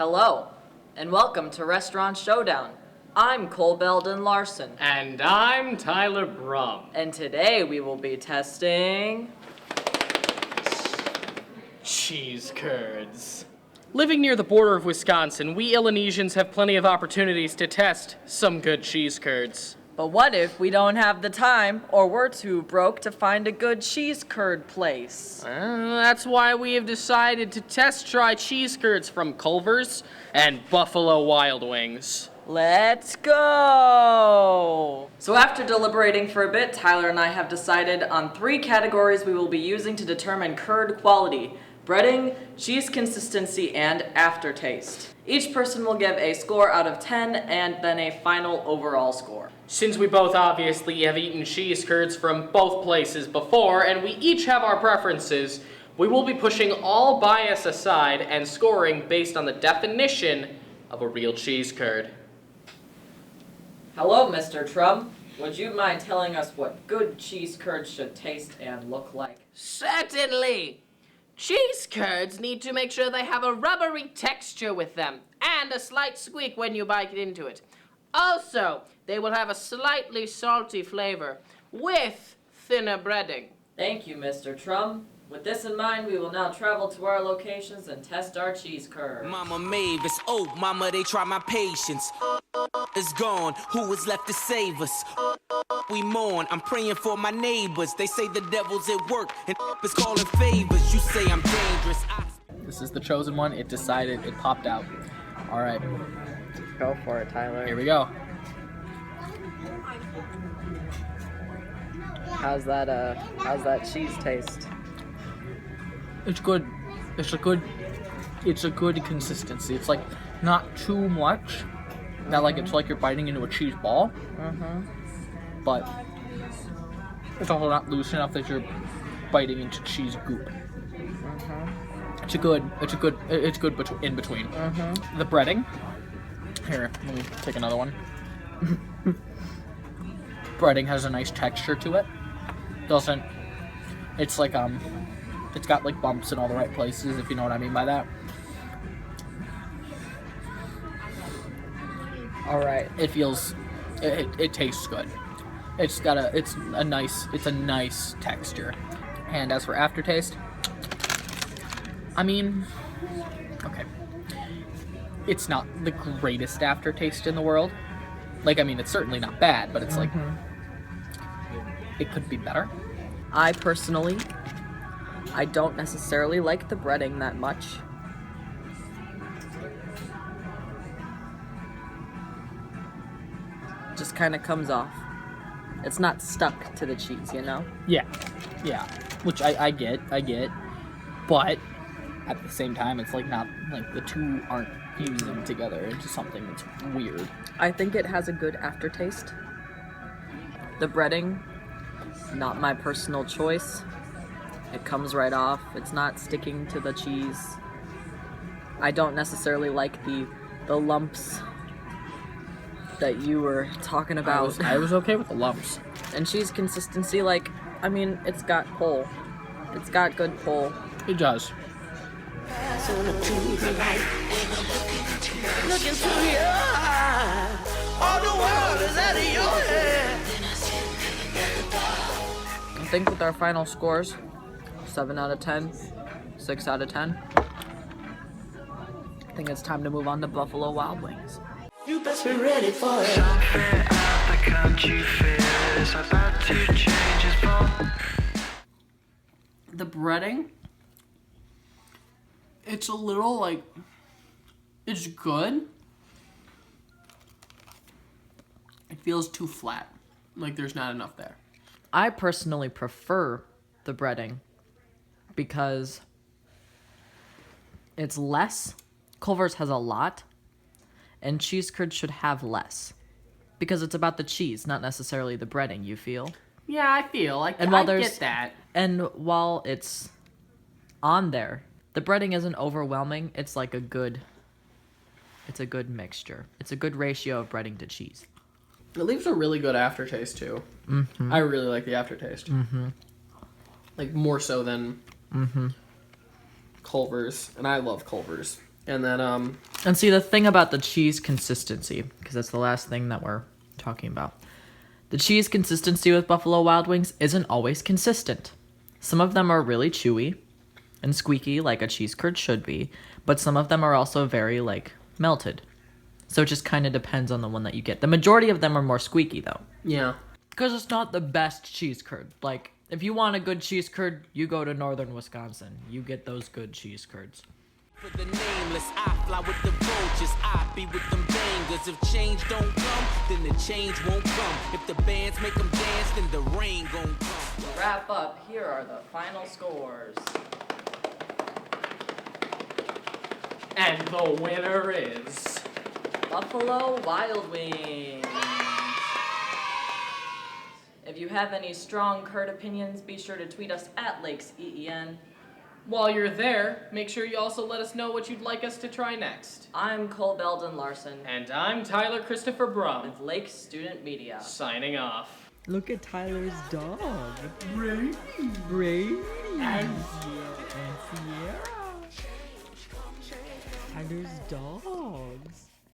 Hello, and welcome to Restaurant Showdown. I'm Cole Belden Larson. And I'm Tyler Brum. And today we will be testing... Cheesecurds. Living near the border of Wisconsin, we Illonesians have plenty of opportunities to test some good cheesecurds. But what if we don't have the time, or we're too broke to find a good cheese curd place? That's why we have decided to try cheesecurds from Culver's and Buffalo Wild Wings. Let's go! So after deliberating for a bit, Tyler and I have decided on 3 categories we will be using to determine curd quality: breading, cheese consistency, and aftertaste. Each person will give a score out of 10 and then a final overall score. Since we both obviously have eaten cheesecurds from both places before, and we each have our preferences, we will be pushing all bias aside and scoring based on the definition of a real cheesecurd. Hello, Mr. Trump. Would you mind telling us what good cheese curds should taste and look like? Certainly. Cheesecurds need to make sure they have a rubbery texture with them and a slight squeak when you bite into it. Also, they will have a slightly salty flavor with thinner breading. Thank you, Mr. Trump. With this in mind, we will now travel to our locations and test our cheese curds. Mama Mavis, oh mama, they try my patience. Is gone, who is left to save us? We mourn, I'm praying for my neighbors. They say the devil's at work and is calling favors. You say I'm dangerous. This is the chosen one. It decided. It popped out. All right. Go for it, Tyler. Here we go. How's that cheese taste? It's good. It's a good consistency. It's like not too much. Not like it's like you're biting into a cheese ball. But it's also not loose enough that you're biting into cheese goop. It's good in between. The breading. Here, let me take another one. Breading has a nice texture to it. It's like it's got like bumps in all the right places, if you know what I mean by that. All right. It tastes good. It's a nice texture. And as for aftertaste, I mean, okay. It's not the greatest aftertaste in the world. Like, I mean, it's certainly not bad, but it's like, it could be better. I personally don't necessarily like the breading that much. Just kind of comes off. It's not stuck to the cheese, you know? Yeah. Which I get. But at the same time, it's like not, like the two aren't fusing together into something that's weird. I think it has a good aftertaste. The breading, not my personal choice. It comes right off. It's not sticking to the cheese. I don't necessarily like the lumps that you were talking about. I was okay with the lumps. And cheese consistency, like, I mean, it's got pull. It's got good pull. It does. Look into your eyes. All the world is out of your head. I think with our final scores, 7 out of 10, 6 out of 10, I think it's time to move on to Buffalo Wild Wings. You best be ready for it. Something at the country fair is about to change its form. The breading, it's a little like, it's good. It feels too flat, like there's not enough there. I personally prefer the breading because it's less. Culver's has a lot, and cheese curds should have less because it's about the cheese, not necessarily the breading, you feel? Yeah, I feel like And while I get that. And while it's on there, the breading isn't overwhelming. It's like a good mixture. It's a good ratio of breading to cheese. It leaves a really good aftertaste too. I really like the aftertaste. Like more so than Culver's, and I love Culver's. And then, And see, the thing about the cheese consistency, because that's the last thing that we're talking about. The cheese consistency with Buffalo Wild Wings isn't always consistent. Some of them are really chewy and squeaky, like a cheese curd should be, but some of them are also very, like, melted. So it just kind of depends on the one that you get. The majority of them are more squeaky, though. yeah. Because it's not the best cheese curd. Like, if you want a good cheese curd, you go to northern Wisconsin. You get those good cheese curds. For the nameless, I fly with the vultures, I be with them bangers. If change don't come, then the change won't come. If the bands make them dance, then the rain gon' come. To wrap up, here are the final scores. And the winner is... Buffalo Wild Wings. If you have any strong curd opinions, be sure to tweet us at LakesEEN. While you're there, make sure you also let us know what you'd like us to try next. I'm Cole Belden Larson And I'm Tyler Christopher Brum, with Lake Student Media. signing off. Look at Tyler's dog. Brady. And Sierra. Tyler's dogs.